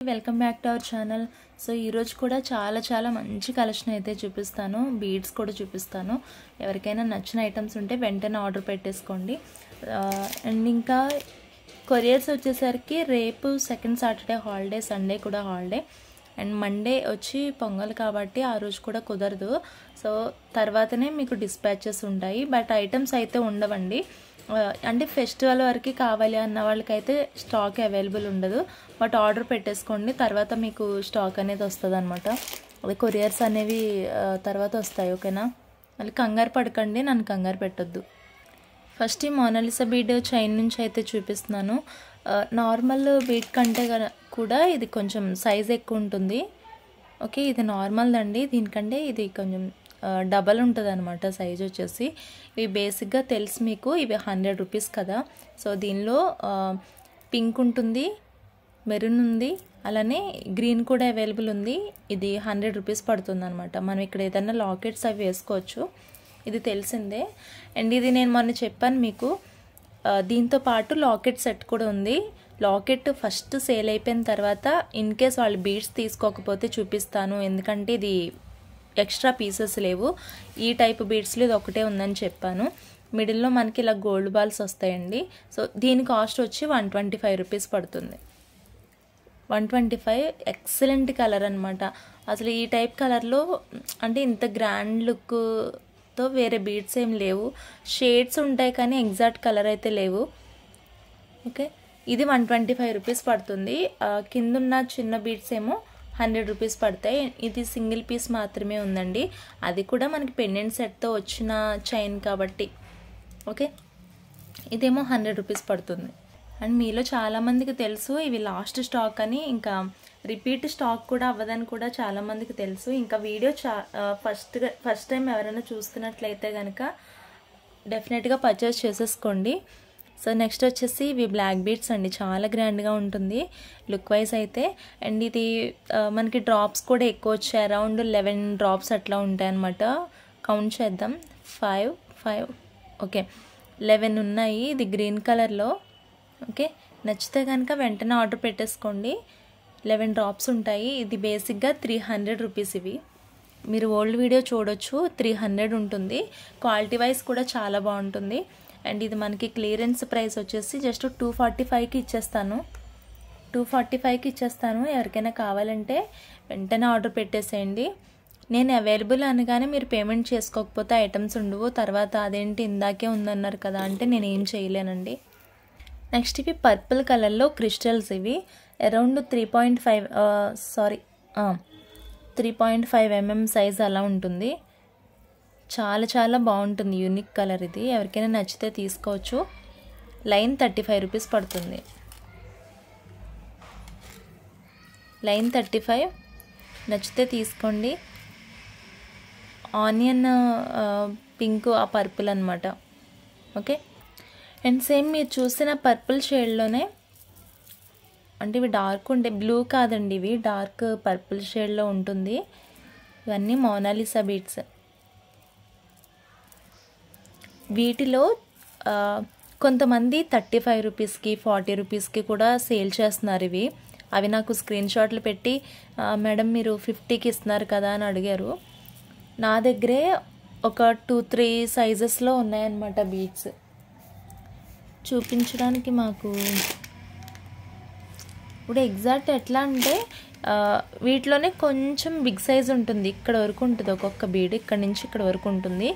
Welcome back to our channel. So ఈరోజు కూడా చాలా మంచి కలెక్షన్ అయితే చూపిస్తాను. బీడ్స్ కూడా చూపిస్తాను. ఎవరికైనా నచ్చిన ఐటమ్స్ ఉంటే వెంటనే ఆర్డర్ పెట్టేసుకోండి. అండ్ ఇంకా కొరియర్స్ వచ్చేసరికి రేపు సెకండ్ సాటర్డే హాలిడే, సండే కూడా హాలిడే, అండ్ మండే వచ్చి పొంగల్ కాబట్టి ఆ రోజు కూడా కుదరదు. సో తర్వాతనే మీకు డిస్పాచెస్ ఉంటాయి. బట్ ఐటమ్స్ అయితే ఉండవండి. అంటే ఫెస్టివల్ వరకు కావాలి అన్న వాళ్ళకైతే స్టాక్ అవైలబుల్ ఉండదు. బట్ ఆర్డర్ పెట్టేసుకోండి, తర్వాత మీకు స్టాక్ అనేది వస్తుంది అనమాట. అవి కొరియర్స్ అనేవి తర్వాత వస్తాయి. ఓకేనా? మళ్ళీ కంగారు పడకండి, నన్ను కంగారు పెట్టొద్దు. ఫస్ట్ ఈ మోనాలిసా బీడ్ చైన్ నుంచి అయితే చూపిస్తున్నాను. నార్మల్ బీడ్ కంటే కూడా ఇది కొంచెం సైజ్ ఎక్కువ ఉంటుంది. ఓకే, ఇది నార్మల్ అండి. దీనికంటే ఇది కొంచెం డబల్ ఉంటుంది అనమాట సైజ్ వచ్చేసి. ఇవి బేసిక్గా తెలుసు మీకు, ఇవి 100 రూపీస్ కదా. సో దీనిలో పింక్ ఉంటుంది, మెరూన్ ఉంది, అలానే గ్రీన్ కూడా అవైలబుల్ ఉంది. ఇది 100 రూపీస్ పడుతుంది అనమాట. మనం ఇక్కడ ఏదైనా లాకెట్స్ అవి వేసుకోవచ్చు, ఇది తెలిసిందే. అండ్ ఇది నేను మొన్న చెప్పాను మీకు, దీంతో పాటు లాకెట్ సెట్ కూడా ఉంది. లాకెట్ ఫస్ట్ సేల్ అయిపోయిన తర్వాత ఇన్ కేస్ వాళ్ళు బీడ్స్ తీసుకోకపోతే చూపిస్తాను, ఎందుకంటే ఇది ఎక్స్ట్రా పీసెస్ లేవు. ఈ టైప్ బీడ్స్లో ఇది ఒకటే ఉందని చెప్పాను. మిడిల్లో మనకి ఇలా గోల్డ్ బాల్స్ వస్తాయండి. సో దీని కాస్ట్ వచ్చి 125 రూపీస్ పడుతుంది. 125. ఎక్సలెంట్ కలర్ అనమాట. అసలు ఈ టైప్ కలర్లో అంటే ఇంత గ్రాండ్ లుక్తో వేరే బీడ్స్ ఏం లేవు. షేడ్స్ ఉంటాయి కానీ ఎగ్జాక్ట్ కలర్ అయితే లేవు. ఓకే, ఇది 125 రూపీస్ పడుతుంది. కిందున్న చిన్న బీడ్స్ ఏమో 100 రూపీస్ పడతాయి. ఇది సింగిల్ పీస్ మాత్రమే ఉందండి, అది కూడా మనకి పెండెంట్ సెట్తో వచ్చిన చైన్ కాబట్టి. ఓకే, ఇదేమో 100 రూపీస్ పడుతుంది. అండ్ మీలో చాలామందికి తెలుసు ఇవి లాస్ట్ స్టాక్ అని, ఇంకా రిపీట్ స్టాక్ కూడా అవ్వదని కూడా చాలామందికి తెలుసు. ఇంకా వీడియో ఫస్ట్ టైం ఎవరైనా చూస్తున్నట్లయితే కనుక డెఫినెట్గా పర్చేస్ చేసేసుకోండి. సో నెక్స్ట్ వచ్చేసి ఇవి బ్లాక్ బీడ్స్ అండి. చాలా గ్రాండ్గా ఉంటుంది లుక్ వైజ్ అయితే. అండ్ ఇది మనకి డ్రాప్స్ కూడా ఎక్కువ వచ్చాయి. అరౌండ్ 11 డ్రాప్స్ అట్లా ఉంటాయి అన్నమాట. కౌంట్ చేద్దాం. 5 ఓకే 11 ఉన్నాయి. ఇది గ్రీన్ కలర్లో. ఓకే, నచ్చితే కనుక వెంటనే ఆర్డర్ పెట్టేసుకోండి. 11 డ్రాప్స్ ఉంటాయి. ఇది బేసిక్గా 300 రూపీస్. ఇవి మీరు ఓల్డ్ వీడియో చూడొచ్చు, 300 ఉంటుంది. క్వాలిటీ వైజ్ కూడా చాలా బాగుంటుంది. అండ్ ఇది మనకి క్లియరెన్స్ ప్రైస్ వచ్చేసి జస్ట్ 245కి ఇచ్చేస్తాను. 245కి ఇచ్చేస్తాను. ఎవరికైనా కావాలంటే వెంటనే ఆర్డర్ పెట్టేసేయండి. నేను అవైలబుల్ అనగానే మీరు పేమెంట్ చేసుకోకపోతే ఐటమ్స్ ఉండవు. తర్వాత అదేంటి ఇందాకే ఉందన్నారు కదా అంటే నేను ఏం చేయలేనండి. నెక్స్ట్ ఇవి పర్పుల్ కలర్లో క్రిస్టల్స్. ఇవి అరౌండ్ 3.5 mm సైజ్ అలా ఉంటుంది. చాలా బాగుంటుంది. యూనిక్ కలర్ ఇది. ఎవరికైనా నచ్చితే తీసుకోవచ్చు. లైన్ 35 రూపీస్ పడుతుంది. లైన్ 35. నచ్చితే తీసుకోండి. ఆనియన్ పింక్, ఆ పర్పుల్ అనమాట. ఓకే, అండ్ సేమ్ మీరు చూసిన పర్పుల్ షేడ్లోనే, అంటే ఇవి డార్క్ ఉండే బ్లూ కాదండి, ఇవి డార్క్ పర్పుల్ షేడ్లో ఉంటుంది. ఇవన్నీ మోనాలిసా బీడ్స్. వీటిలో కొంతమంది 35 రూపీస్కి 40 రూపీస్కి కూడా సేల్ చేస్తున్నారు ఇవి. అవి నాకు స్క్రీన్ షాట్లు పెట్టి మేడం మీరు 50కి ఇస్తున్నారు కదా అని అడిగారు. నా దగ్గరే ఒక 2-3 సైజెస్లో ఉన్నాయన్నమాట బీడ్స్. చూపించడానికి మాకు ఇప్పుడు ఎగ్జాక్ట్ ఎట్లా అంటే వీటిలోనే కొంచెం బిగ్ సైజ్ ఉంటుంది. ఇక్కడ వరకు ఉంటుంది ఒక్కొక్క బీడ్, ఇక్కడ నుంచి ఇక్కడ వరకు ఉంటుంది.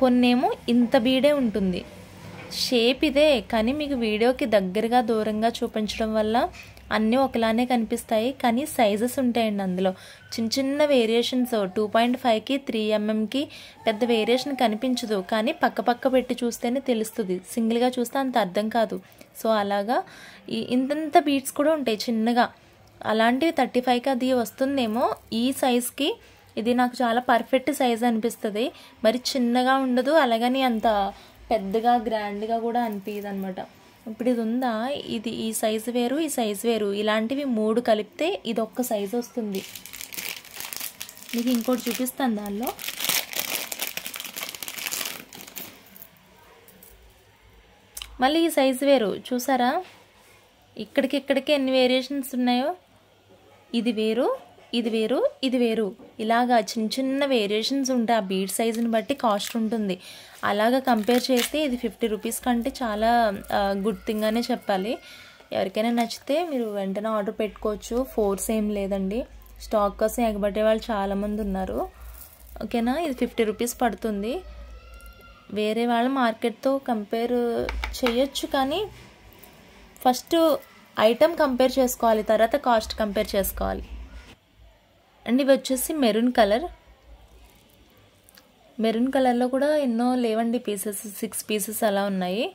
కొన్నేమో ఇంత బీడే ఉంటుంది. షేప్ ఇదే కానీ మీకు వీడియోకి దగ్గరగా దూరంగా చూపించడం వల్ల అన్నీ ఒకలానే కనిపిస్తాయి, కానీ సైజెస్ ఉంటాయండి అందులో. చిన్న వేరియేషన్స్. 2.5కి 3 mmకి పెద్ద వేరియేషన్ కనిపించదు, కానీ పక్క పెట్టి చూస్తేనే తెలుస్తుంది. సింగిల్గా చూస్తే అంత అర్థం కాదు. సో అలాగా ఇంత బీడ్స్ కూడా ఉంటాయి చిన్నగా. అలాంటివి 35కి అది వస్తుందేమో. ఈ సైజ్కి ఇది నాకు చాలా పర్ఫెక్ట్ సైజ్ అనిపిస్తుంది. మరి చిన్నగా ఉండదు, అలాగని అంత పెద్దగా గ్రాండ్గా కూడా అనిపించదు అనమాట. ఇప్పుడు ఇది ఉందా, ఇది ఈ సైజు వేరు, ఈ సైజు వేరు. ఇలాంటివి 3 కలిపితే ఇది ఒక్క సైజు వస్తుంది. మీకు ఇంకోటి చూపిస్తాను. దానిలో మళ్ళీ ఈ సైజు వేరు. చూసారా, ఇక్కడికి ఎన్ని వేరియేషన్స్ ఉన్నాయో. ఇది వేరు, ఇది వేరు, ఇది వేరు, ఇలాగా చిన్న చిన్న వేరియేషన్స్ ఉంటాయి. ఆ బీడ్ సైజుని బట్టి కాస్ట్ ఉంటుంది. అలాగా కంపేర్ చేస్తే ఇది 50 రూపీస్ కంటే చాలా గుడ్ థింగ్ అనే చెప్పాలి. ఎవరికైనా నచ్చితే మీరు వెంటనే ఆర్డర్ పెట్టుకోవచ్చు. ఫోర్స్ ఏం లేదండి. స్టాక్ కోసం ఎగబట్టే వాళ్ళు చాలామంది ఉన్నారు. ఓకేనా, ఇది 50 రూపీస్ పడుతుంది. వేరే వాళ్ళ మార్కెట్తో కంపేర్ చేయొచ్చు, కానీ ఫస్ట్ ఐటమ్ కంపేర్ చేసుకోవాలి, తర్వాత కాస్ట్ కంపేర్ చేసుకోవాలి. అండ్ ఇవి వచ్చేసి మెరూన్ కలర్. మెరూన్ కలర్లో కూడా ఎన్నో లేవండి పీసెస్, 6 పీసెస్ అలా ఉన్నాయి.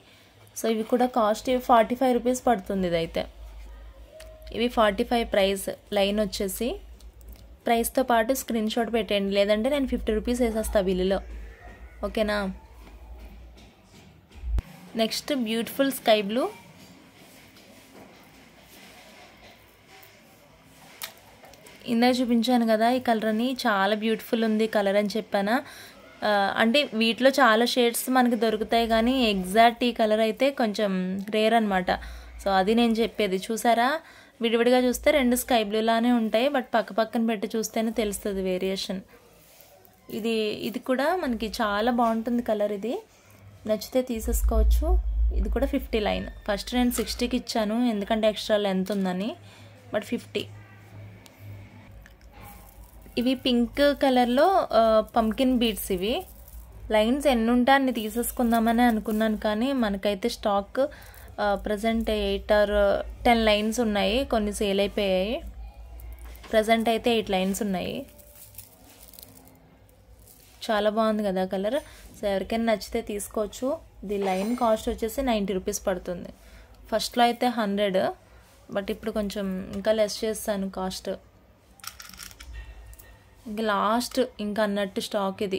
సో ఇవి కూడా కాస్ట్ 45 రూపీస్ పడుతుంది. ఇదైతే ఇవి 45 ప్రైస్. లైన్ వచ్చేసి ప్రైస్తో పాటు స్క్రీన్ షాట్ పెట్టండి, లేదంటే నేను 50 రూపీస్ వేసేస్తా బిల్లులో. ఓకేనా. Next beautiful sky blue. ఇందాక చూపించాను కదా ఈ కలర్ అని, చాలా బ్యూటిఫుల్ ఉంది కలర్ అని చెప్పానా. అంటే వీటిలో చాలా షేడ్స్ మనకి దొరుకుతాయి, కానీ ఎగ్జాక్ట్ ఈ కలర్ అయితే కొంచెం రేర్ అనమాట. సో అది నేను చెప్పేది. చూసారా, విడివిడిగా చూస్తే 2 స్కై బ్లూ లానే ఉంటాయి, బట్ పక్క పక్కన పెట్టి చూస్తేనే తెలుస్తుంది వేరియేషన్. ఇది కూడా మనకి చాలా బాగుంటుంది కలర్. ఇది నచ్చితే తీసేసుకోవచ్చు. ఇది కూడా 50 లైన్. ఫస్ట్ నేను 60కి ఇచ్చాను, ఎందుకంటే ఎక్స్ట్రా లెంత్ ఉందని, బట్ 50. ఇవి పింక్ కలర్లో పంకిన్ బీడ్స్. ఇవి లైన్స్ ఎన్ని ఉంటాయి అన్ని తీసేసుకుందామని అనుకున్నాను, కానీ మనకైతే స్టాక్ ప్రజెంట్ 8 or 10 లైన్స్ ఉన్నాయి. కొన్ని సేల్ అయిపోయాయి. ప్రజెంట్ అయితే 8 లైన్స్ ఉన్నాయి. చాలా బాగుంది కదా కలర్. సో ఎవరికైనా నచ్చితే తీసుకోవచ్చు. ఇది లైన్ కాస్ట్ వచ్చేసి 90 రూపీస్ పడుతుంది. ఫస్ట్లో అయితే 100, బట్ ఇప్పుడు కొంచెం ఇంకా లెస్ చేస్తాను కాస్ట్. ఇంకా లాస్ట్ ఇంకా అన్నట్టు స్టాక్ ఇది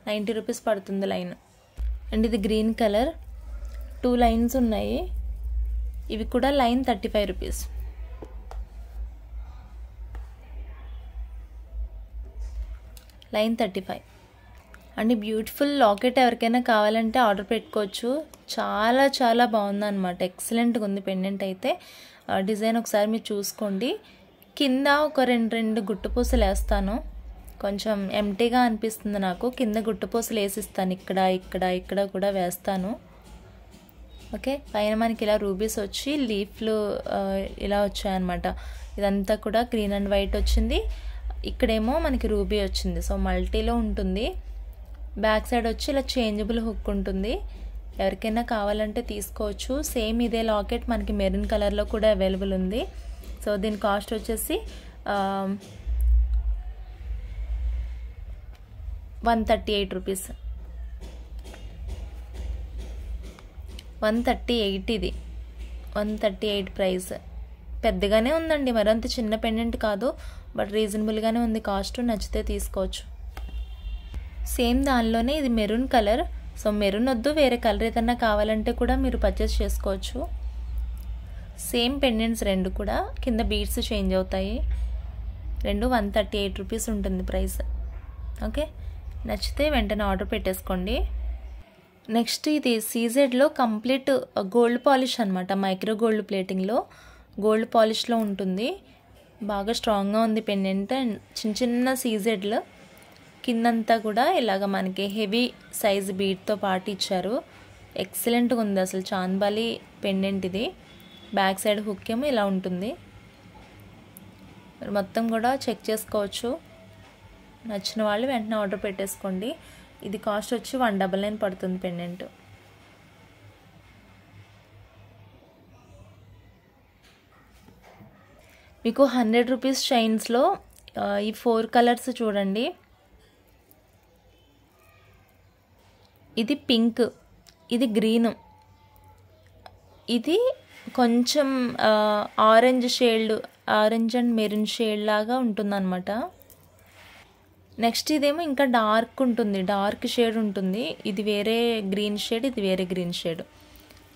90 రూపీస్ పడుతుంది లైన్. అండ్ ఇది గ్రీన్ కలర్, 2 లైన్స్ ఉన్నాయి. ఇవి కూడా line 35 rupees. Line 35. And beautiful locket ఎవరికైనా కావాలంటే ఆర్డర్ పెట్టుకోవచ్చు. చాలా చాలా బాగుందన్నమాట. ఎక్సలెంట్గా ఉంది పెండెంట్ అయితే. డిజైన్ ఒకసారి మీరు చూసుకోండి. కింద ఒక 2 గుట్టుపూసలు వేస్తాను. కొంచెం ఎంటీగా అనిపిస్తుంది నాకు. కింద గుట్టుపూసలు వేసిస్తాను, ఇక్కడ ఇక్కడ ఇక్కడ కూడా వేస్తాను. ఓకే, పైన మనకి ఇలా రూబీస్ వచ్చి లీఫ్లు ఇలా వచ్చాయన్నమాట. ఇదంతా కూడా గ్రీన్ అండ్ వైట్ వచ్చింది. ఇక్కడేమో మనకి రూబీ వచ్చింది. సో మల్టీలో ఉంటుంది. బ్యాక్ సైడ్ వచ్చి ఇలా చేంజబుల్ హుక్ ఉంటుంది. ఎవరికైనా కావాలంటే తీసుకోవచ్చు. సేమ్ ఇదే లాకెట్ మనకి మెరూన్ కలర్లో కూడా అవైలబుల్ ఉంది. సో దీని కాస్ట్ వచ్చేసి 138 రూపీస్. 138 ఇది 138 ప్రైస్. పెద్దగానే ఉందండి, మరంత చిన్న పెండెంట్ కాదు, బట్ రీజనబుల్గానే ఉంది కాస్ట్. నచ్చితే తీసుకోవచ్చు. సేమ్ దానిలోనే ఇది మెరూన్ కలర్. సో మెరూన్ వద్దు, వేరే కలర్ ఏదన్నా కావాలంటే కూడా మీరు పర్చేస్ చేసుకోవచ్చు. సేమ్ పెండెంట్స్ 2 కూడా, కింద బీడ్స్ చేంజ్ అవుతాయి. 2 138 రూపీస్ ఉంటుంది ప్రైస్. ఓకే, నచ్చితే వెంటనే ఆర్డర్ పెట్టేసుకోండి. నెక్స్ట్ ఇది సీజెడ్లో కంప్లీట్ గోల్డ్ పాలిష్ అనమాట. మైక్రో గోల్డ్ ప్లేటింగ్లో గోల్డ్ పాలిష్లో ఉంటుంది. బాగా స్ట్రాంగ్గా ఉంది పెండెంట్. అండ్ చిన్న చిన్న సీజెడ్లు కిందంతా కూడా ఇలాగ మనకి హెవీ సైజ్ బీడ్తో పాటు ఇచ్చారు. ఎక్సలెంట్గా ఉంది అసలు. చాంద్బాలి పెండెంట్ ఇది. బ్యాక్ సైడ్ హుక్ ఏమో ఇలా ఉంటుంది. మొత్తం కూడా చెక్ చేసుకోవచ్చు. నచ్చిన వాళ్ళు వెంటనే ఆర్డర్ పెట్టేసుకోండి. ఇది కాస్ట్ వచ్చి 199 పడుతుంది పెండెంట్. మీకు 100 రూపీస్ చైన్స్లో ఈ 4 కలర్స్ చూడండి. ఇది పింక్, ఇది గ్రీన్, ఇది కొంచెం ఆరెంజ్ అండ్ మెరూన్ షేడ్ లాగా ఉంటుందన్నమాట. నెక్స్ట్ ఇదేమో ఇంకా డార్క్ ఉంటుంది, డార్క్ షేడ్ ఉంటుంది. ఇది వేరే గ్రీన్ షేడ్, ఇది వేరే గ్రీన్ షేడ్.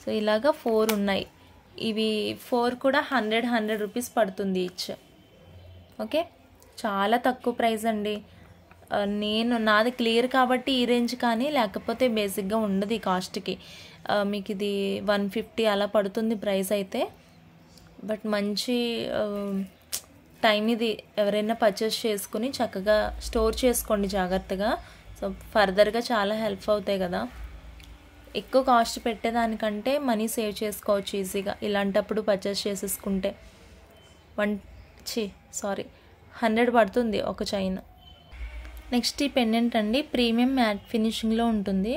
సో ఇలాగా 4 ఉన్నాయి. ఇవి 4 కూడా 100 రూపీస్ పడుతుంది ఈచ్. ఓకే, చాలా తక్కువ ప్రైస్ అండి. నాది క్లియర్ కాబట్టి ఈ రేంజ్, కానీ లేకపోతే బేసిక్గా ఉండదు ఈ కాస్ట్కి. మీకు ఇది 150 అలా పడుతుంది ప్రైస్ అయితే. బట్ మంచి టైం ఇది ఎవరైనా పర్చేస్ చేసుకుని చక్కగా స్టోర్ చేసుకోండి జాగ్రత్తగా. సో ఫర్దర్గా చాలా హెల్ప్ అవుతాయి కదా. ఎక్కువ కాస్ట్ పెట్టేదానికంటే మనీ సేవ్ చేసుకోవచ్చు ఈజీగా ఇలాంటప్పుడు పర్చేస్ చేసేసుకుంటే. 100 పడుతుంది ఒక చైన్. నెక్స్ట్ ఈ పెండెంట్ అండి, ప్రీమియం మ్యాట్ ఫినిషింగ్లో ఉంటుంది.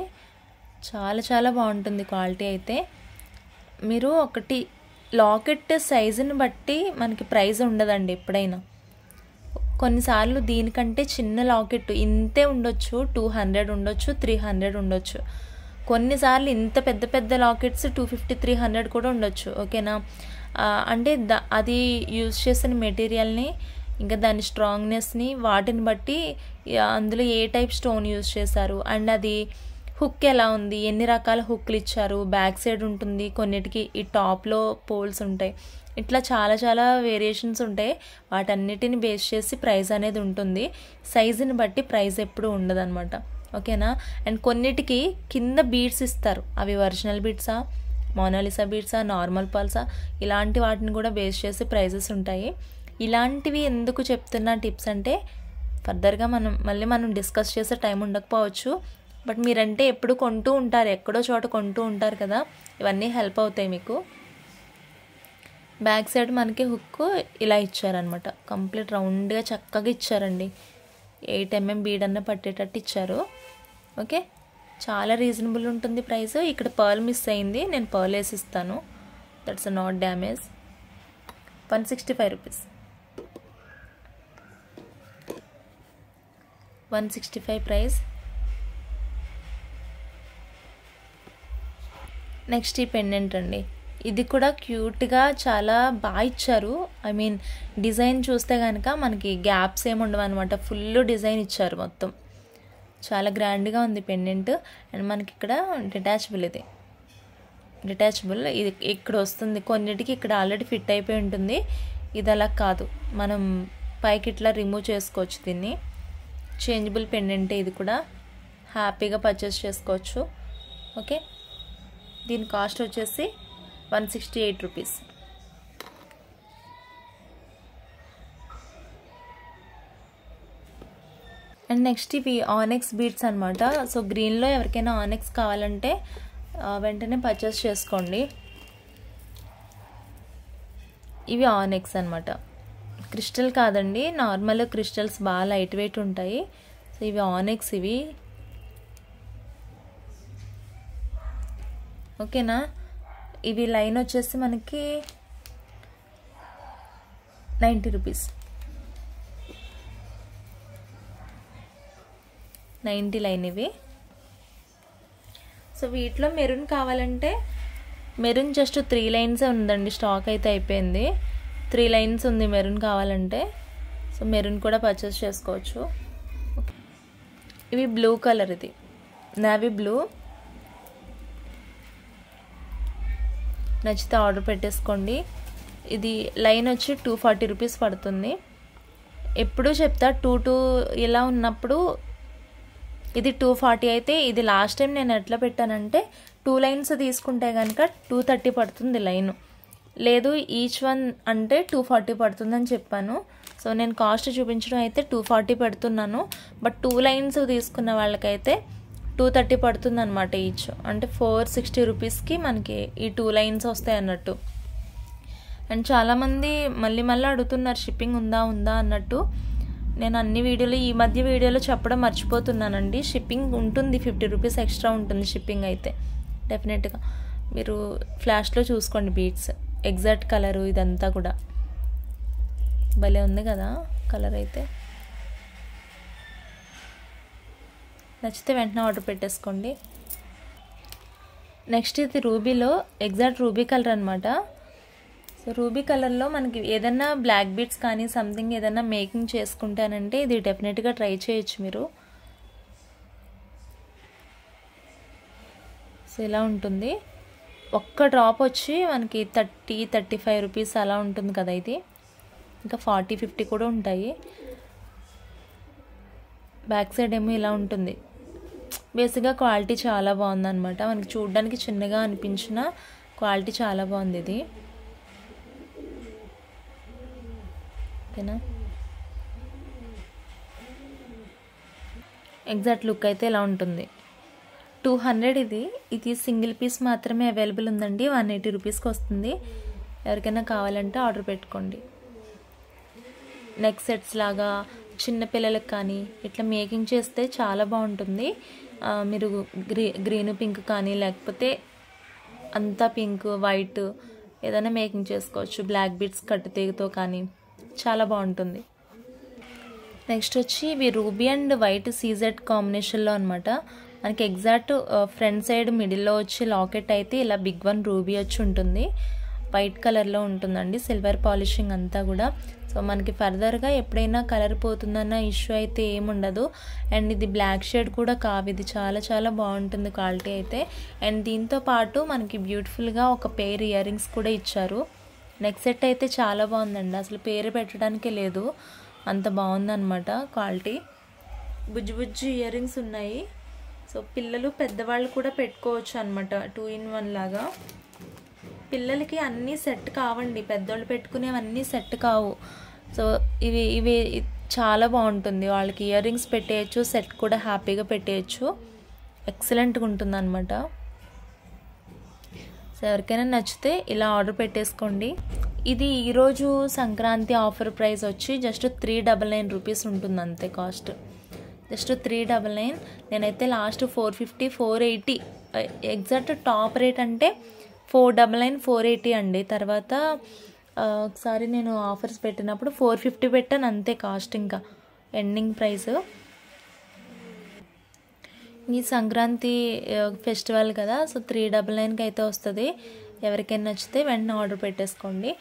చాలా చాలా బాగుంటుంది క్వాలిటీ అయితే. మీరు ఒకటి లాకెట్ సైజుని బట్టి మనకి ప్రైస్ ఉండదండి ఎప్పుడైనా. కొన్నిసార్లు దీనికంటే చిన్న లాకెట్ ఇంతే ఉండొచ్చు, 200 ఉండొచ్చు, 300 ఉండొచ్చు. కొన్నిసార్లు ఇంత పెద్ద పెద్ద లాకెట్స్ 250, 300 కూడా ఉండొచ్చు. ఓకేనా. అంటే అది యూజ్ చేసిన మెటీరియల్ని ఇంకా దాని స్ట్రాంగ్నెస్ని వాటిని బట్టి అందులో ఏ టైప్ స్టోన్ యూజ్ చేశారు అండ్ అది హుక్ ఎలా ఉంది, ఎన్ని రకాల హుక్లు ఇచ్చారు, బ్యాక్ సైడ్ ఉంటుంది, కొన్నిటికి ఈ టాప్లో పోల్స్ ఉంటాయి. ఇట్లా చాలా చాలా వేరియేషన్స్ ఉంటాయి. వాటన్నిటిని బేస్ చేసి ప్రైస్ అనేది ఉంటుంది. సైజుని బట్టి ప్రైస్ ఎప్పుడు ఉండదన్నమాట. ఓకేనా. అండ్ కొన్నిటికి కింద బీడ్స్ ఇస్తారు. అవి ఒరిజినల్ బీడ్సా, మోనాలిసా బీడ్సా, నార్మల్ పల్సా, ఇలాంటి వాటిని కూడా బేస్ చేసి ప్రైజెస్ ఉంటాయి. ఇలాంటివి ఎందుకు చెప్తున్న టిప్స్ అంటే ఫర్దర్గా మనం డిస్కస్ చేసే టైం ఉండకపోవచ్చు. బట్ మీరంటే ఎప్పుడు కొంటూ ఉంటారు, ఎక్కడో చోట కొంటూ ఉంటారు కదా, ఇవన్నీ హెల్ప్ అవుతాయి మీకు. బ్యాక్ సైడ్ మనకి హుక్ ఇలా ఇచ్చారనమాట. కంప్లీట్ రౌండ్గా చక్కగా ఇచ్చారండి. 8 mm బీడ్ అన్న పట్టేటట్టు ఇచ్చారు. ఓకే, చాలా రీజనబుల్ ఉంటుంది ప్రైస్. ఇక్కడ పర్ల్ మిస్ అయింది, నేను పర్ల్ వేసిస్తాను. That's not damage. 165 rupees. 165 price. Next ఈ పెండెంట్ అండి, ఇది కూడా క్యూట్గా చాలా బాగా ఇచ్చారు. ఐ మీన్ డిజైన్ చూస్తే కనుక మనకి గ్యాప్స్ ఏమి ఉండవు అనమాట. ఫుల్ డిజైన్ ఇచ్చారు మొత్తం. చాలా గ్రాండ్గా ఉంది పెండెంట్. అండ్ మనకి ఇక్కడ డిటాచబుల్, ఇది ఇక్కడ వస్తుంది. కొన్నిటికి ఇక్కడ ఆల్రెడీ ఫిట్ అయిపోయి ఉంటుంది. ఇది అలా కాదు, మనం పైకి ఇట్లా రిమూవ్ చేసుకోవచ్చు దీన్ని. చేంజబుల్ పెండెంటే ఇది కూడా, హ్యాపీగా పర్చేస్ చేసుకోవచ్చు. ఓకే, దీని కాస్ట్ వచ్చేసి 168 రూపీస్. అండ్ నెక్స్ట్ ఇవి ఆనెక్స్ బీడ్స్ అనమాట. సో గ్రీన్లో ఎవరికైనా ఆనెక్స్ కావాలంటే వెంటనే పర్చేస్ చేసుకోండి. ఇవి ఆనెక్స్ అనమాట, క్రిస్టల్ కాదండి, నార్మల్ క్రిస్టల్స్ బాగా లైట్ వెయిట్ ఉంటాయి. సో ఇవి ఆనెక్స్ ఇవి. ఓకేనా. ఇవి లైన్ వచ్చేసి మనకి 90 రూపీస్. 90 లైన్ ఇవి. సో వీటిలో మెరూన్ కావాలంటే మెరూన్ జస్ట్ 3 లైన్సే ఉందండి, స్టాక్ అయితే అయిపోయింది. 3 లైన్స్ ఉంది మెరూన్ కావాలంటే. సో మెరూన్ కూడా పర్చేస్ చేసుకోవచ్చు. ఇవి బ్లూ కలర్, ఇది నేవీ బ్లూ. నచ్చితే ఆర్డర్ పెట్టేసుకోండి. ఇది లైన్ వచ్చి 240 రూపీస్ పడుతుంది. ఎప్పుడూ చెప్తా 2 ఇలా ఉన్నప్పుడు ఇది 240 అయితే, ఇది లాస్ట్ టైం నేను ఎట్లా పెట్టానంటే 2 లైన్స్ తీసుకుంటే కనుక 230 పడుతుంది లైన్. లేదు ఈచ్ వన్ అంటే 240 పడుతుందని చెప్పాను. సో నేను కాస్ట్ చూపించడం అయితే 240 పెడుతున్నాను. బట్ 2 లైన్స్ తీసుకున్న వాళ్ళకైతే 230 పడుతుంది అనమాట ఈచ్. అంటే 460 రూపీస్కి మనకి ఈ 2 లైన్స్ వస్తాయి అన్నట్టు. అండ్ చాలామంది మళ్ళీ అడుగుతున్నారు షిప్పింగ్ ఉందా అన్నట్టు. నేను అన్ని వీడియోలు ఈ మధ్య వీడియోలో చెప్పడం మర్చిపోతున్నానండి. షిప్పింగ్ ఉంటుంది, 50 రూపీస్ ఎక్స్ట్రా ఉంటుంది షిప్పింగ్ అయితే డెఫినెట్గా. మీరు ఫ్లాష్లో చూసుకోండి బీడ్స్, ఎగ్జాక్ట్ కలరు ఇదంతా కూడా భలే ఉంది కదా కలర్ అయితే. నచ్చితే వెంటనే ఆర్డర్ పెట్టేసుకోండి. నెక్స్ట్ ఇది రూబీలో ఎగ్జాక్ట్ రూబీ కలర్ అనమాట. సో రూబీ కలర్లో మనకి ఏదైనా బ్లాక్ బీడ్స్ కానీ సంథింగ్ ఏదైనా మేకింగ్ చేసుకుంటానంటే ఇది డెఫినెట్గా ట్రై చేయొచ్చు మీరు. సో ఇలా ఉంటుంది. ఒక్క డ్రాప్ వచ్చి మనకి 30-35 రూపీస్ అలా ఉంటుంది కదా. ఇది ఇంకా 40-50 కూడా ఉంటాయి. బ్యాక్ సైడ్ ఏమో ఇలా ఉంటుంది. బేసిక్గా క్వాలిటీ చాలా బాగుందన్నమాట. మనకి చూడడానికి చిన్నగా అనిపించిన క్వాలిటీ చాలా బాగుంది ఇది. ఓకేనా. ఎగ్జాక్ట్ లుక్ అయితే ఇలా ఉంటుంది. 200 ఇది సింగిల్ పీస్ మాత్రమే అవైలబుల్ ఉందండి. 180 రూపీస్కి వస్తుంది. ఎవరికైనా కావాలంటే ఆర్డర్ పెట్టుకోండి. నెక్ సెట్స్ లాగా చిన్నపిల్లలకు కానీ ఇట్లా మేకింగ్ చేస్తే చాలా బాగుంటుంది. మీరు గ్రీన్ పింక్ కానీ లేకపోతే అంతా పింక్ వైట్ ఏదైనా మేకింగ్ చేసుకోవచ్చు. బ్లాక్ బీడ్స్ కట్టు తీగతో కానీ చాలా బాగుంటుంది. నెక్స్ట్ వచ్చి ఇవి రూబీ అండ్ వైట్ సీజెడ్ కాంబినేషన్లో అనమాట. మనకి ఎగ్జాక్ట్ ఫ్రంట్ సైడ్ మిడిల్లో వచ్చి లాకెట్ అయితే ఇలా బిగ్ వన్ రూబీ వచ్చి ఉంటుంది. వైట్ కలర్లో ఉంటుందండి, సిల్వర్ పాలిషింగ్ అంతా కూడా. సో మనకి ఫర్దర్గా ఎప్పుడైనా కలర్ పోతుందన్న ఇష్యూ అయితే ఏముండదు. అండ్ ఇది బ్లాక్ షేడ్ కూడా కావు. ఇది చాలా చాలా బాగుంటుంది క్వాలిటీ అయితే. అండ్ దీంతో పాటు మనకి బ్యూటిఫుల్గా ఒక పెయిర్ ఇయర్ రింగ్స్ కూడా ఇచ్చారు. నెక్ సెట్ అయితే చాలా బాగుందండి, అసలు పేరు పెట్టడానికే లేదు, అంత బాగుందన్నమాట క్వాలిటీ. బుజ్జి బుజ్జి ఇయర్ రింగ్స్ ఉన్నాయి. సో పిల్లలు పెద్దవాళ్ళు కూడా పెట్టుకోవచ్చు అనమాట, 2 in 1 లాగా. పిల్లలకి అన్నీ సెట్ కావండి, పెద్దవాళ్ళు పెట్టుకునేవన్నీ సెట్ కావు. సో ఇవి చాలా బాగుంటుంది. వాళ్ళకి ఇయర్ రింగ్స్ పెట్టేయచ్చు, సెట్ కూడా హ్యాపీగా పెట్టేయచ్చు. ఎక్సలెంట్గా ఉంటుంది అనమాట. సో ఎవరికైనా నచ్చితే ఇలా ఆర్డర్ పెట్టేసుకోండి. ఇది ఈరోజు సంక్రాంతి ఆఫర్ ప్రైస్ వచ్చి జస్ట్ 399 రూపీస్ ఉంటుంది అంతే కాస్ట్. జస్ట్ 399. నేనైతే లాస్ట్ 450 480 ఎగ్జాక్ట్ టాప్ రేట్ అంటే 499 480 అండి. తర్వాత ఒకసారి నేను ఆఫర్స్ పెట్టినప్పుడు 450 పెట్టాను అంతే కాస్ట్, ఇంకా ఎండింగ్ ప్రైస్. ఈ సంక్రాంతి ఫెస్టివల్ కదా, సో 399కి అయితే వస్తుంది. ఎవరికైనా నచ్చితే వెంటనే ఆర్డర్ పెట్టేసుకోండి.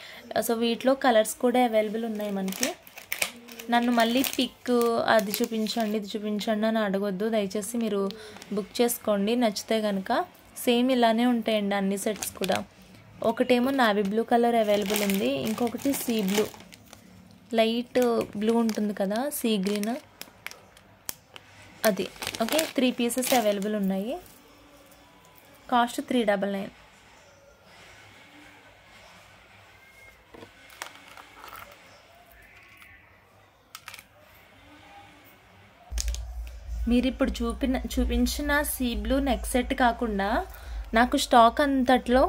సో వీటిలో కలర్స్ కూడా అవైలబుల్ ఉన్నాయి మనకి. నన్ను మళ్ళీ పిక్ అది చూపించండి ఇది చూపించండి అని అడగొద్దు దయచేసి. మీరు బుక్ చేసుకోండి నచ్చితే కనుక. సేమ్ ఇలానే ఉంటాయండి అన్ని సెట్స్ కూడా. ఒకటేమో నావీ బ్లూ కలర్ అవైలబుల్ ఉంది, ఇంకొకటి సీ బ్లూ, లైట్ బ్లూ ఉంటుంది కదా, సీ గ్రీన్ అది. ఓకే, 3 పీసెస్ అవైలబుల్ ఉన్నాయి. కాస్ట్ 399. మీరు ఇప్పుడు చూపించిన సీ బ్లూ నెక్ సెట్ కాకుండా నాకు స్టాక్ అంతట్లో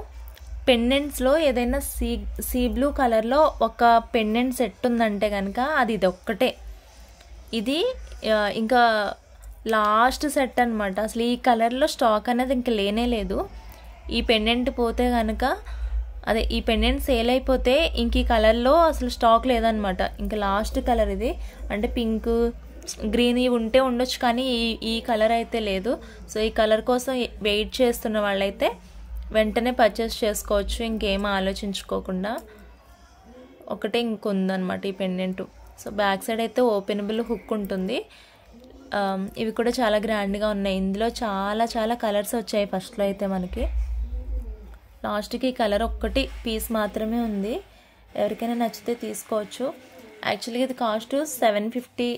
పెండెంట్స్లో ఏదైనా సీ బ్లూ కలర్లో ఒక పెండెంట్ సెట్ ఉందంటే కనుక అది ఇది ఒక్కటే. ఇది ఇంకా లాస్ట్ సెట్ అనమాట. అసలు ఈ కలర్లో స్టాక్ అనేది ఇంక లేనే లేదు. ఈ పెండెంట్ పోతే కనుక అదే ఈ పెండెంట్ సేల్ అయిపోతే ఇంక ఈ కలర్లో అసలు స్టాక్ లేదనమాట. ఇంకా లాస్ట్ కలర్ ఇది. అంటే పింక్ గ్రీన్ ఇవి ఉంటే ఉండొచ్చు కానీ ఈ కలర్ అయితే లేదు. సో ఈ కలర్ కోసం వెయిట్ చేస్తున్న వాళ్ళైతే వెంటనే పర్చేస్ చేసుకోవచ్చు, ఇంకేం ఆలోచించుకోకుండా. ఒకటే ఇంకొందనమాట ఈ పెండెంట్. సో బ్యాక్ సైడ్ అయితే ఓపెనబుల్ హుక్ ఉంటుంది. ఇవి కూడా చాలా గ్రాండ్గా ఉన్నాయి. ఇందులో చాలా చాలా కలర్స్ వచ్చాయి ఫస్ట్లో అయితే మనకి. లాస్ట్కి ఈ కలర్ ఒక్కటి పీస్ మాత్రమే ఉంది. ఎవరికైనా నచ్చితే తీసుకోవచ్చు. యాక్చువల్గా ఇది కాస్ట్ 750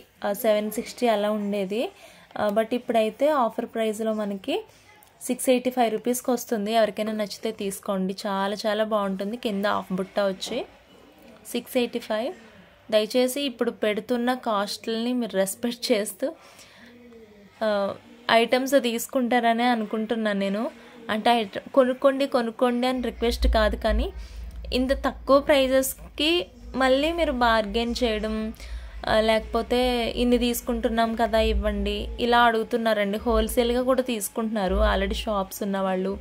760 అలా ఉండేది. బట్ ఇప్పుడైతే ఆఫర్ ప్రైస్లో మనకి 685 రూపీస్కి వస్తుంది. ఎవరికైనా నచ్చితే తీసుకోండి, చాలా చాలా బాగుంటుంది. కింద హాఫ్ బుట్ట వచ్చి 685. దయచేసి ఇప్పుడు పెడుతున్న కాస్ట్లని మీరు రెస్పెక్ట్ చేస్తూ ఐటమ్స్ తీసుకుంటారనే అనుకుంటున్నాను నేను. అంటే కొనుక్కోండి అని రిక్వెస్ట్ కాదు, కానీ ఇంత తక్కువ ప్రైజెస్కి మళ్ళీ మీరు బార్గెన్ చేయడం, లేకపోతే ఇన్ని తీసుకుంటున్నాం కదా ఇవ్వండి ఇలా అడుగుతున్నారండి. హోల్సేల్గా కూడా తీసుకుంటున్నారు ఆల్రెడీ షాప్స్ ఉన్నవాళ్ళు.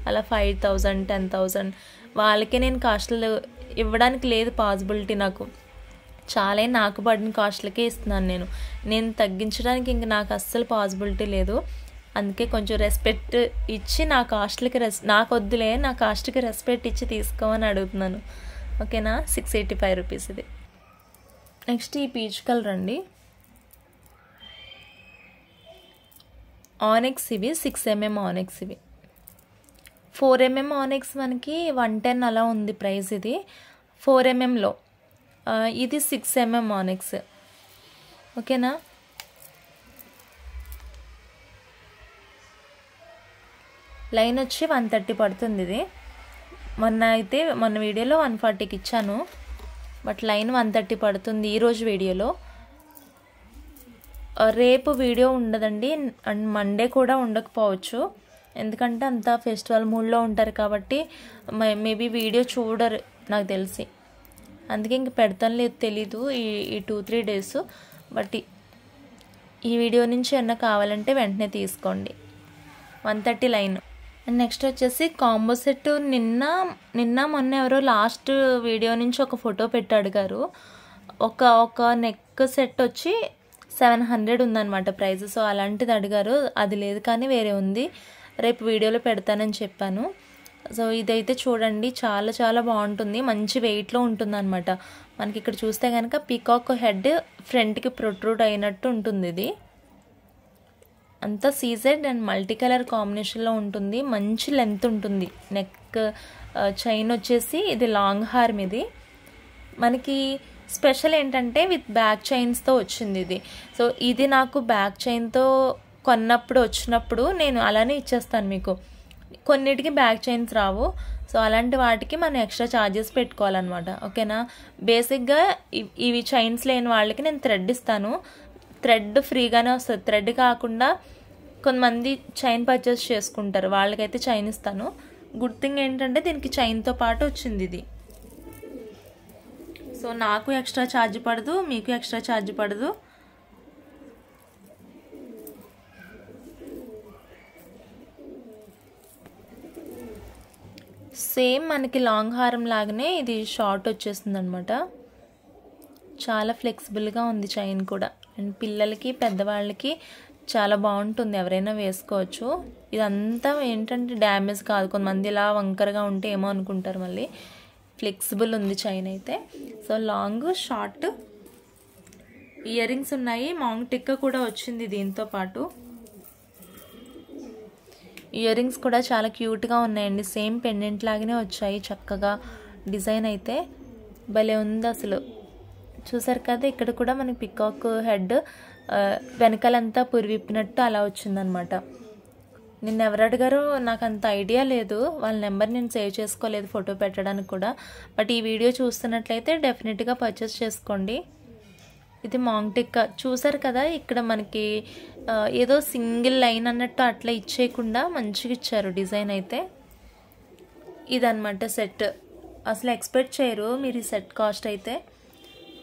అలా 5000 10,000 వాళ్ళకే నేను కాస్ట్లు ఇవ్వడానికి లేదు పాసిబిలిటీ. చాలా నాకు పడిన కాస్ట్లకే ఇస్తున్నాను నేను తగ్గించడానికి ఇంక నాకు అస్సలు పాసిబిలిటీ లేదు. అందుకే కొంచెం రెస్పెక్ట్ ఇచ్చి నా కాస్ట్లకి నాకు వద్దులే, నా కాస్ట్కి రెస్పెక్ట్ ఇచ్చి తీసుకోమని అడుగుతున్నాను. ఓకేనా. 685 రూపీస్ ఇది. నెక్స్ట్ ఈ పీచ్ కలర్ అండి. ఆనెక్స్ ఇవి 6mm ఆనెక్స్ ఇవి. 4mm ఆనెక్స్ మనకి 110 అలా ఉంది ప్రైస్. ఇది 4mmలో, ఇది 6mm ఆనెక్స్. ఓకేనా. లైన్ వచ్చి 130 పడుతుంది. ఇది మొన్న వీడియోలో 140కి ఇచ్చాను, బట్ లైన్ 130 పడుతుంది ఈరోజు వీడియోలో. రేపు వీడియో ఉండదండి, అండ్ మండే కూడా ఉండకపోవచ్చు, ఎందుకంటే అంతా ఫెస్టివల్ మూడ్లో ఉంటారు కాబట్టి మేబీ వీడియో చూడరు నాకు తెలిసి, అందుకే ఇంక పెడతాను లేదు తెలీదు ఈ 2-3 డేస్. బట్ ఈ వీడియో నుంచి ఏమన్నా కావాలంటే వెంటనే తీసుకోండి. 130 లైన్. అండ్ నెక్స్ట్ వచ్చేసి కాంబో సెట్. నిన్న మొన్న ఎవరో లాస్ట్ వీడియో నుంచి ఒక ఫోటో పెట్టి అడిగారు. ఒక నెక్ సెట్ వచ్చి 700 ఉందన్నమాట ప్రైస్. సో అలాంటిది అడిగారు, అది లేదు కానీ వేరే ఉంది, రేపు వీడియోలో పెడతానని చెప్పాను. సో ఇదైతే చూడండి, చాలా చాలా బాగుంటుంది, మంచి వెయిట్లో ఉంటుంది అనమాట. మనకి ఇక్కడ చూస్తే కనుక పీకాక్ హెడ్ ఫ్రంట్కి ప్రొట్రూడ్ అయినట్టు ఉంటుంది. ఇది అంతా సీజెడ్ అండ్ మల్టీ కలర్ కాంబినేషన్లో ఉంటుంది, మంచి లెంత్ ఉంటుంది. నెక్ చైన్ వచ్చేసి ఇది లాంగ్ హార్మ్. ఇది మనకి స్పెషల్ ఏంటంటే విత్ బ్యాక్ చైన్స్తో వచ్చింది ఇది. సో ఇది నాకు బ్యాక్ చైన్తో వచ్చినప్పుడు నేను అలానే ఇచ్చేస్తాను మీకు. కొన్నిటికి బ్యాక్ చైన్స్ రావు, సో అలాంటి వాటికి మనం ఎక్స్ట్రా ఛార్జెస్ పెట్టుకోవాలన్నమాట. ఓకేనా. బేసిక్గా ఇవి చైన్స్ లేని వాళ్ళకి నేను థ్రెడ్ ఇస్తాను, థ్రెడ్ ఫ్రీగానే వస్తుంది. థ్రెడ్ కాకుండా కొంతమంది చైన్ పర్చేస్ చేసుకుంటారు, వాళ్ళకైతే చైన్ ఇస్తాను. గుడ్ థింగ్ ఏంటంటే దీనికి చైన్తో పాటు వచ్చింది ఇది. సో నాకు ఎక్స్ట్రా ఛార్జ్ పడదు, మీకు ఎక్స్ట్రా ఛార్జ్ పడదు. సేమ్ మనకి లాంగ్ హారం లాగానే ఇది షార్ట్ వచ్చేస్తుంది అనమాట. చాలా ఫ్లెక్సిబుల్గా ఉంది చైన్ కూడా, అండ్ పిల్లలకి పెద్దవాళ్ళకి చాలా బాగుంటుంది, ఎవరైనా వేసుకోవచ్చు. ఇదంతా ఏంటంటే డ్యామేజ్ కాదు, కొంతమంది ఇలా వంకరగా ఉంటే ఏమో అనుకుంటారు, మళ్ళీ ఫ్లెక్సిబుల్ ఉంది చైన్ అయితే. So long short ear rings ఉన్నాయి, మాంగ్ టిక్క కూడా వచ్చింది దీంతో పాటు. ఇయర్ రింగ్స్ కూడా చాలా క్యూట్గా ఉన్నాయండి, సేమ్ పెండెంట్ లాగానే వచ్చాయి, చక్కగా డిజైన్ అయితే భలే ఉంది అసలు. చూసారు కదా, ఇక్కడ కూడా మనకి పికాక్ హెడ్ వెనకాలంతా పురివిప్పినట్టు అలా వచ్చిందనమాట. నిన్న ఎవరు అడిగారో నాకు అంత ఐడియా లేదు, వాళ్ళ నెంబర్ నేను సేవ్ చేసుకోలేదు ఫోటో పెట్టడానికి కూడా. బట్ ఈ వీడియో చూస్తున్నట్లయితే డెఫినెట్గా పర్చేస్ చేసుకోండి. ఇది మాంగ్ టిక్కా చూసారు కదా, ఇక్కడ మనకి ఏదో సింగిల్ లైన్ అన్నట్టు అట్లా ఇచ్చేయకుండా మంచిగా ఇచ్చారు డిజైన్ అయితే. ఇదన్నమాట సెట్. అసలు ఎక్స్పెక్ట్ చేయరు మీరు ఈ సెట్ కాస్ట్ అయితే.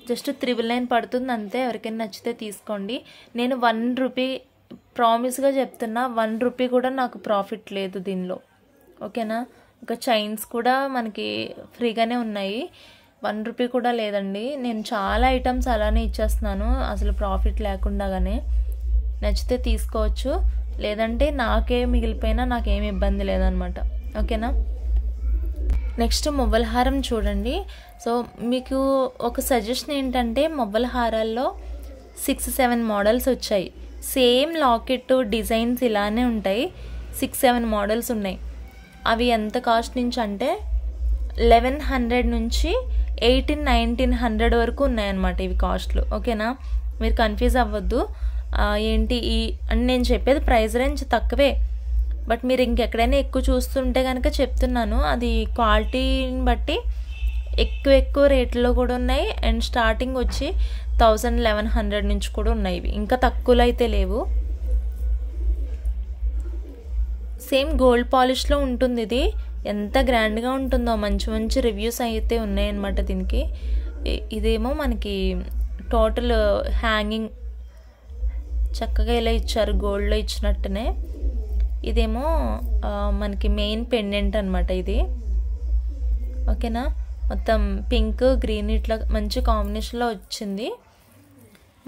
జస్ట్ 999 పడుతుంది అంతే. ఎవరికైనా నచ్చితే తీసుకోండి. నేను 1 రూపీ ప్రామిస్గా చెప్తున్నా, 1 రూపీ కూడా నాకు ప్రాఫిట్ లేదు దీనిలో. ఓకేనా. ఇంకా చైన్స్ కూడా మనకి ఫ్రీగానే ఉన్నాయి, 1 రూపీ కూడా లేదండి. నేను చాలా ఐటమ్స్ అలానే ఇచ్చేస్తున్నాను అసలు ప్రాఫిట్ లేకుండానే. నచ్చితే తీసుకోవచ్చు, లేదంటే నాకే మిగిలిపోయినా నాకేమి ఇబ్బంది లేదనమాట. ఓకేనా. నెక్స్ట్ మువ్వల హారం చూడండి. సో మీకు ఒక సజెషన్ ఏంటంటే, మువ్వల హారాల్లో 6-7 మోడల్స్ వచ్చాయి. సేమ్ లాకెట్ డిజైన్స్ ఇలానే ఉంటాయి, 6-7 మోడల్స్ ఉన్నాయి. అవి ఎంత కాస్ట్ నుంచి అంటే 1100 నుంచి 1800-1900 వరకు ఉన్నాయన్నమాట ఇవి కాస్ట్లు. ఓకేనా. మీరు కన్ఫ్యూజ్ అవ్వద్దు, ఏంటి అని నేను చెప్పేది ప్రైస్ రేంజ్ తక్కువే. బట్ మీరు ఇంకెక్కడైనా ఎక్కువ చూస్తుంటే కనుక చెప్తున్నాను, అది క్వాలిటీని బట్టి ఎక్కువ రేట్లో కూడా ఉన్నాయి. అండ్ స్టార్టింగ్ వచ్చి 1000-1100 నుంచి కూడా ఉన్నాయి. ఇవి ఇంకా తక్కువలో అయితే లేవు. సేమ్ గోల్డ్ పాలిష్లో ఉంటుంది ఇది. ఎంత గ్రాండ్గా ఉంటుందో, మంచి మంచి రివ్యూస్ అయితే ఉన్నాయన్నమాట దీనికి. ఇదేమో మనకి టోటల్ హ్యాంగింగ్ చక్కగా ఇలా ఇచ్చారు, గోల్డ్లో ఇచ్చినట్టునే. ఇదేమో మనకి మెయిన్ పెండెంట్ అనమాట ఇది. ఓకేనా. మొత్తం పింక్ గ్రీన్ ఇట్లా మంచి కాంబినేషన్లో వచ్చింది.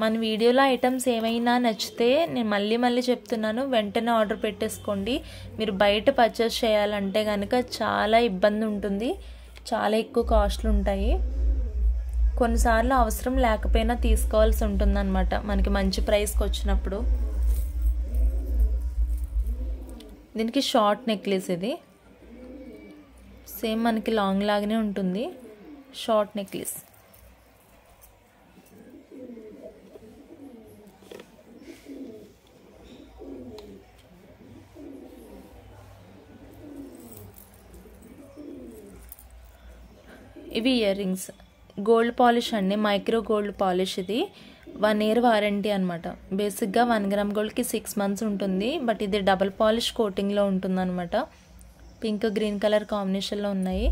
మన వీడియోలో ఐటమ్స్ ఏమైనా నచ్చితే నేను మళ్ళీ చెప్తున్నాను, వెంటనే ఆర్డర్ పెట్టేసుకోండి. మీరు బయట పర్చేస్ చేయాలంటే కనుక చాలా ఇబ్బంది ఉంటుంది, చాలా ఎక్కువ కాస్ట్లు ఉంటాయి. కొన్నిసార్లు అవసరం లేకపోయినా తీసుకోవాల్సి ఉంటుందన్నమాట మనకి మంచి ప్రైస్కి వచ్చినప్పుడు. దీనికి షార్ట్ నెక్లెస్, ఇది సేమ్ మనకి లాంగ్ లాగానే ఉంటుంది, షార్ట్ నెక్లెస్. ఇవి ఇయర్ రింగ్స్. గోల్డ్ పాలిష్ అండి, మైక్రో గోల్డ్ పాలిష్. ఇది 1 year వారంటీ అనమాట. బేసిక్గా 1 గ్రామ్ గోల్డ్కి 6 months ఉంటుంది, బట్ ఇది డబల్ పాలిష్ కోటింగ్లో ఉంటుంది అనమాట. పింక్ గ్రీన్ కలర్ కాంబినేషన్లో ఉన్నాయి.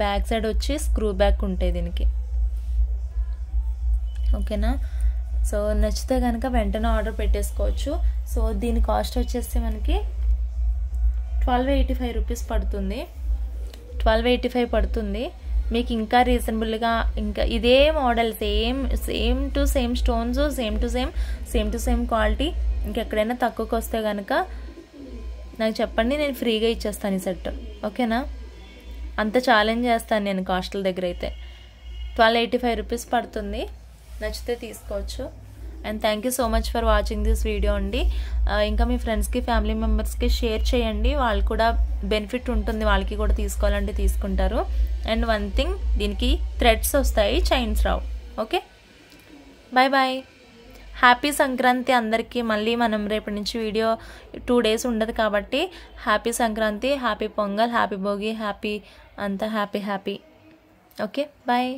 బ్యాక్ సైడ్ వచ్చి స్క్రూ బ్యాక్ ఉంటాయి దీనికి. ఓకేనా? సో నచ్చితే కనుక వెంటనే ఆర్డర్ పెట్టేసుకోవచ్చు. సో దీని కాస్ట్ వచ్చేసి మనకి 1285 రూపీస్ పడుతుంది. 1285 పడుతుంది. మీకు ఇంకా రీజనబుల్గా, ఇంకా ఇదే model same to same stones, same to same quality ఇంకెక్కడైనా తక్కువకి వస్తే కనుక నాకు చెప్పండి, నేను ఫ్రీగా ఇచ్చేస్తాను ఈ సెట్. ఓకేనా? అంత ఛాలెంజ్ చేస్తాను నేను కాస్ట్ల దగ్గర అయితే. 1285 రూపీస్ పడుతుంది. నచ్చితే తీసుకోవచ్చు. And thank you so much for watching this video అండి. ఇంకా మీ ఫ్రెండ్స్కి ఫ్యామిలీ మెంబర్స్కి షేర్ చేయండి, వాళ్ళు కూడా బెనిఫిట్ ఉంటుంది, వాళ్ళకి కూడా తీసుకోవాలంటే తీసుకుంటారు. అండ్ వన్ థింగ్, దీనికి థ్రెడ్స్ వస్తాయి, చైన్స్ రావు. Okay, bye bye. Happy Sankranti అందరికీ. మళ్ళీ మనం రేపటి నుంచి వీడియో 2 days ఉండదు కాబట్టి happy Sankranti, happy Pongal, happy Bhogi, happy అంతా హ్యాపీ. Okay, bye.